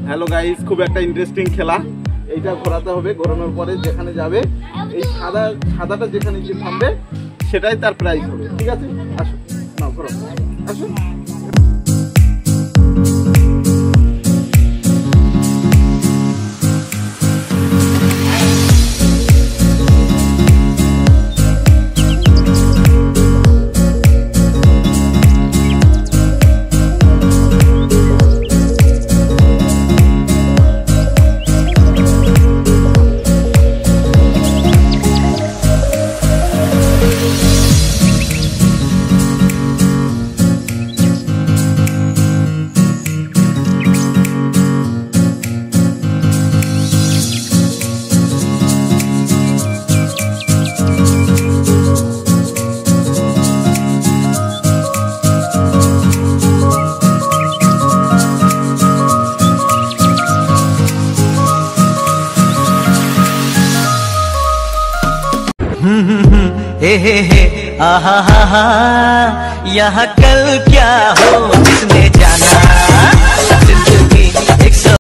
Hello guys, খুব একটা interesting খেলা। এইটা ঘোরাতে হবে, ঘোরানোর পরে যেখানে যাবে এই সাদাটা যেখানে যে থামবে সেটাই তার প্রাইজ হবে। ঠিক আছে, আসো নাও ঘোরো, আসো। हे आहा हा हा, यहाँ कल क्या हो किसने जाना।